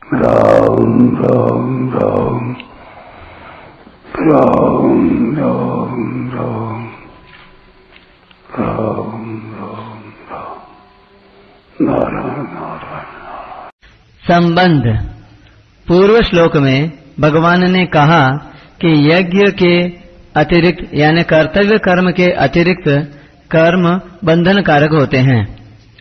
राम राम राम राम राम राम राम राम राम नारायण नारायण। संबंध। पूर्व श्लोक में भगवान ने कहा कि यज्ञ के अतिरिक्त यानी कर्तव्य कर्म के अतिरिक्त कर्म बंधन कारक होते हैं।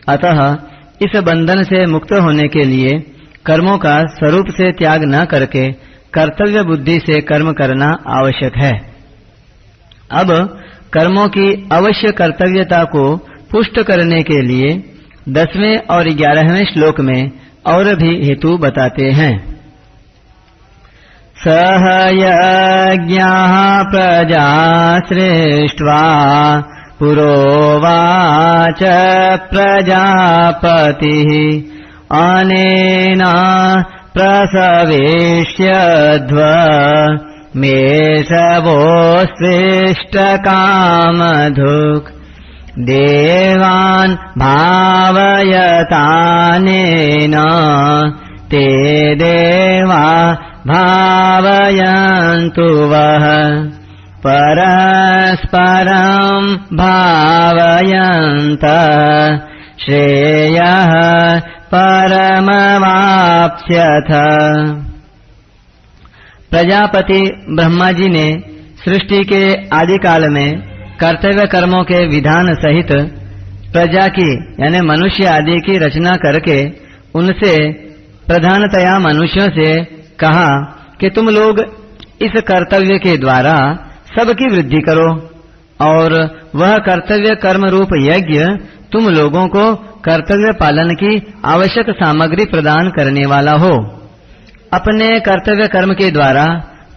अतः इस बंधन से मुक्त होने के लिए कर्मों का स्वरूप से त्याग न करके कर्तव्य बुद्धि से कर्म करना आवश्यक है। अब कर्मों की अवश्य कर्तव्यता को पुष्ट करने के लिए 10वें और 11वें श्लोक में और भी हेतु बताते हैं। सह यज्ञः प्रजा सृष्ट्वा पुरोवाच प्रजापतिः अनेन प्रसवेष्यध्व मेषवोऽस्विष्टकामधुक् देवान् भावयतानेन ते देवा भावयन्तु वः परस्परं भावयन्तः श्रेयः परमवाप्स्यथ। प्रजापति ब्रह्मा जी ने सृष्टि के आदि काल में कर्तव्य कर्मों के विधान सहित प्रजा की यानी मनुष्य आदि की रचना करके उनसे प्रधानतया मनुष्यों से कहा कि तुम लोग इस कर्तव्य के द्वारा सबकी वृद्धि करो और वह कर्तव्य कर्म रूप यज्ञ तुम लोगों को कर्तव्य पालन की आवश्यक सामग्री प्रदान करने वाला हो। अपने कर्तव्य कर्म के द्वारा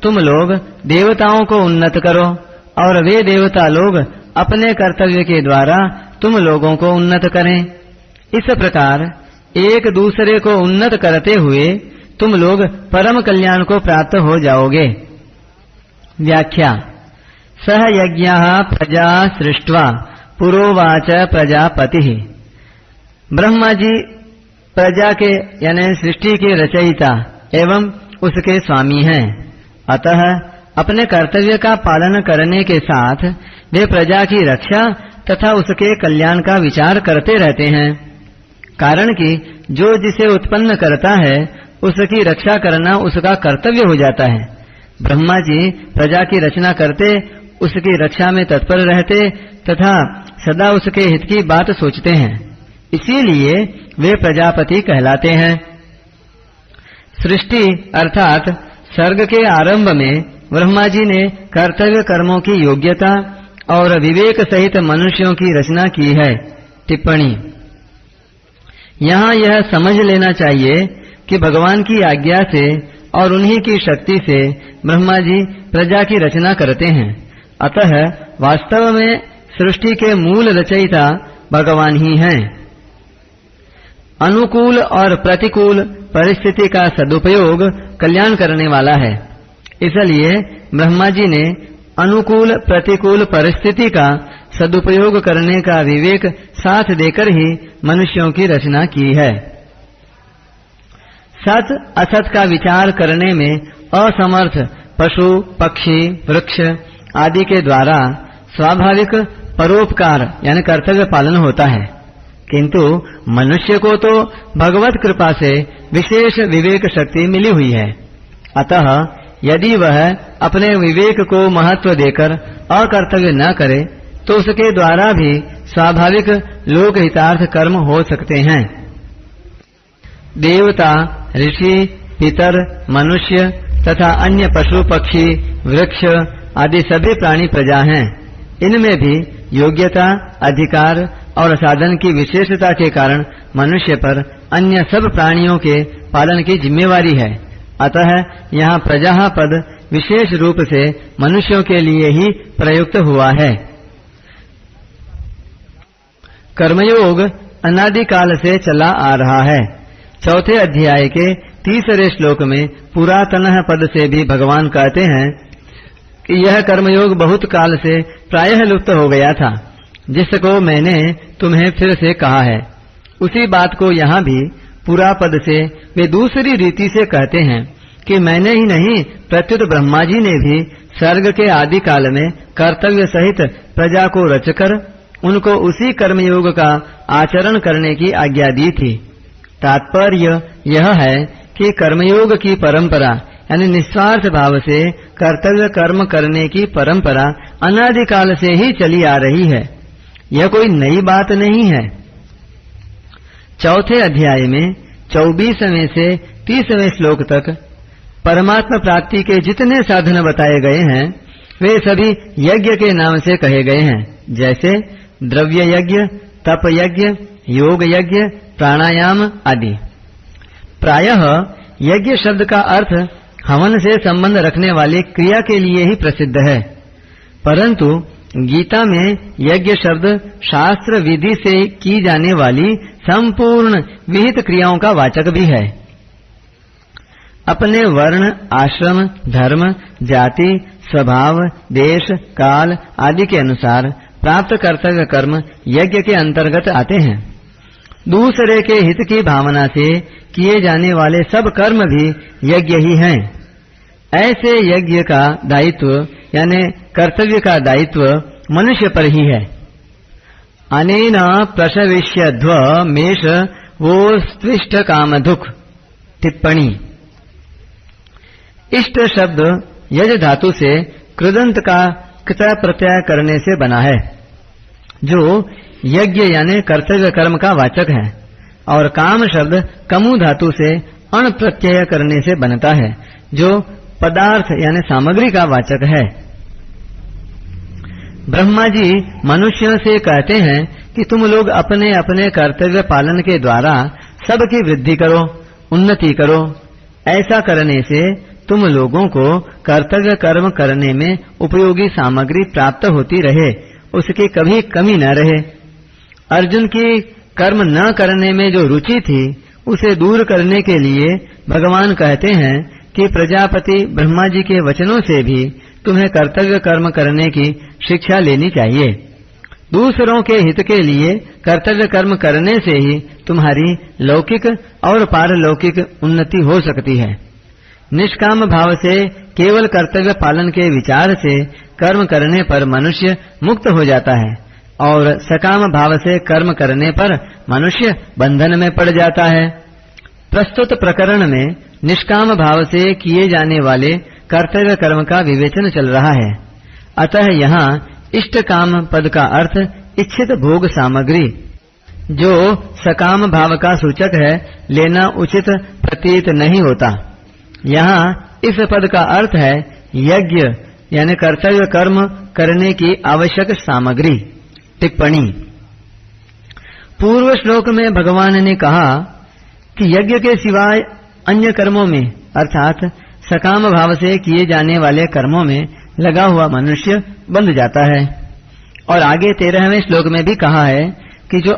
तुम लोग देवताओं को उन्नत करो और वे देवता लोग अपने कर्तव्य के द्वारा तुम लोगों को उन्नत करें। इस प्रकार एक दूसरे को उन्नत करते हुए तुम लोग परम कल्याण को प्राप्त हो जाओगे। व्याख्या। सह यज्ञः प्रजा सृष्ट्वा पुरोवाच प्रजापतिः। ब्रह्मा जी प्रजा के यानी सृष्टि के रचयिता एवं उसके स्वामी हैं। अतः अपने कर्तव्य का पालन करने के साथ वे प्रजा की रक्षा तथा उसके कल्याण का विचार करते रहते हैं। कारण कि जो जिसे उत्पन्न करता है उसकी रक्षा करना उसका कर्तव्य हो जाता है। ब्रह्मा जी प्रजा की रचना करते, उसकी रक्षा में तत्पर रहते तथा सदा उसके हित की बात सोचते हैं। इसीलिए वे प्रजापति कहलाते हैं। सृष्टि अर्थात सर्ग के आरंभ में ब्रह्मा जी ने कर्तव्य कर्मों की योग्यता और विवेक सहित मनुष्यों की रचना की है। टिप्पणी। यहाँ यह समझ लेना चाहिए कि भगवान की आज्ञा से और उन्हीं की शक्ति से ब्रह्मा जी प्रजा की रचना करते हैं। अतः वास्तव में सृष्टि के मूल रचयिता भगवान ही हैं। अनुकूल और प्रतिकूल परिस्थिति का सदुपयोग कल्याण करने वाला है। इसलिए ब्रह्मा जी ने अनुकूल प्रतिकूल परिस्थिति का सदुपयोग करने का विवेक साथ देकर ही मनुष्यों की रचना की है। सत असत का विचार करने में असमर्थ पशु पक्षी वृक्ष आदि के द्वारा स्वाभाविक परोपकार यानी कर्तव्य पालन होता है, किंतु मनुष्य को तो भगवत कृपा से विशेष विवेक शक्ति मिली हुई है। अतः यदि वह अपने विवेक को महत्व देकर अकर्तव्य न करे तो उसके द्वारा भी स्वाभाविक लोकहितार्थ कर्म हो सकते हैं। देवता, ऋषि, पितर, मनुष्य तथा अन्य पशु पक्षी वृक्ष आदि सभी प्राणी प्रजा हैं। इनमें भी योग्यता, अधिकार और साधन की विशेषता के कारण मनुष्य पर अन्य सब प्राणियों के पालन की जिम्मेवारी है। अतः यहाँ प्रजा पद विशेष रूप से मनुष्यों के लिए ही प्रयुक्त हुआ है। कर्मयोग अनादिकाल से चला आ रहा है। चौथे अध्याय के 30वें श्लोक में पुरातनः पद से भी भगवान कहते हैं कि यह कर्मयोग बहुत काल से प्रायः लुप्त हो गया था, जिसको मैंने तुम्हें फिर से कहा है। उसी बात को यहाँ भी पुरा पद से वे दूसरी रीति से कहते हैं कि मैंने ही नहीं प्रत्युत ब्रह्मा जी ने भी सर्ग के आदि काल में कर्तव्य सहित प्रजा को रचकर उनको उसी कर्मयोग का आचरण करने की आज्ञा दी थी। तात्पर्य यह है कि कर्मयोग की परंपरा यानी निस्वार्थ भाव से कर्तव्य कर्म करने की परंपरा अनादिकाल से ही चली आ रही है। यह कोई नई बात नहीं है। चौथे अध्याय में 24वें से 30वें श्लोक तक परमात्मा प्राप्ति के जितने साधन बताए गए हैं वे सभी यज्ञ के नाम से कहे गए हैं, जैसे द्रव्य यज्ञ, तप यज्ञ, योग यज्ञ, प्राणायाम आदि। प्रायः यज्ञ शब्द का अर्थ हवन से संबंध रखने वाली क्रिया के लिए ही प्रसिद्ध है, परंतु गीता में यज्ञ शब्द शास्त्र विधि से की जाने वाली संपूर्ण विहित क्रियाओं का वाचक भी है। अपने वर्ण, आश्रम, धर्म, जाति, स्वभाव, देश, काल आदि के अनुसार प्राप्त कर्तव्य कर्म यज्ञ के अंतर्गत आते हैं। दूसरे के हित की भावना से किए जाने वाले सब कर्म भी यज्ञ ही हैं। ऐसे यज्ञ का दायित्व यानी कर्तव्य का दायित्व मनुष्य पर ही है। अनेन प्रशविष्यध्व मेष वो स्विष्ट कामधुक। टिप्पणी। इष्ट शब्द यज धातु से कृदंत का कृतय प्रत्यय करने से बना है, जो यज्ञ यानी कर्तव्य कर्म का वाचक है, और काम शब्द कमु धातु से अण प्रत्यय करने से बनता है, जो पदार्थ यानी सामग्री का वाचक है। ब्रह्मा जी मनुष्यों से कहते हैं कि तुम लोग अपने अपने कर्तव्य पालन के द्वारा सबकी वृद्धि करो, उन्नति करो। ऐसा करने से तुम लोगों को कर्तव्य कर्म करने में उपयोगी सामग्री प्राप्त होती रहे, उसकी कभी कमी न रहे। अर्जुन की कर्म न करने में जो रुचि थी उसे दूर करने के लिए भगवान कहते हैं कि प्रजापति ब्रह्मा जी के वचनों से भी तुम्हें कर्तव्य कर्म करने की शिक्षा लेनी चाहिए। दूसरों के हित के लिए कर्तव्य कर्म करने से ही तुम्हारी लौकिक और पारलौकिक उन्नति हो सकती है। निष्काम भाव से केवल कर्तव्य पालन के विचार से कर्म करने पर मनुष्य मुक्त हो जाता है, और सकाम भाव से कर्म करने पर मनुष्य बंधन में पड़ जाता है। प्रस्तुत प्रकरण में निष्काम भाव से किए जाने वाले कर्तव्य कर्म का विवेचन चल रहा है। अतः यहाँ इष्ट काम पद का अर्थ इच्छित भोग सामग्री, जो सकाम भाव का सूचक है, लेना उचित प्रतीत नहीं होता। यहाँ इस पद का अर्थ है यज्ञ यानी कर्तव्य कर्म करने की आवश्यक सामग्री। टिप्पणी। पूर्व श्लोक में भगवान ने कहा कि यज्ञ के सिवाय अन्य कर्मों में अर्थात सकाम भाव से किए जाने वाले कर्मों में लगा हुआ मनुष्य बंध जाता है, और आगे 13वें श्लोक में भी कहा है कि जो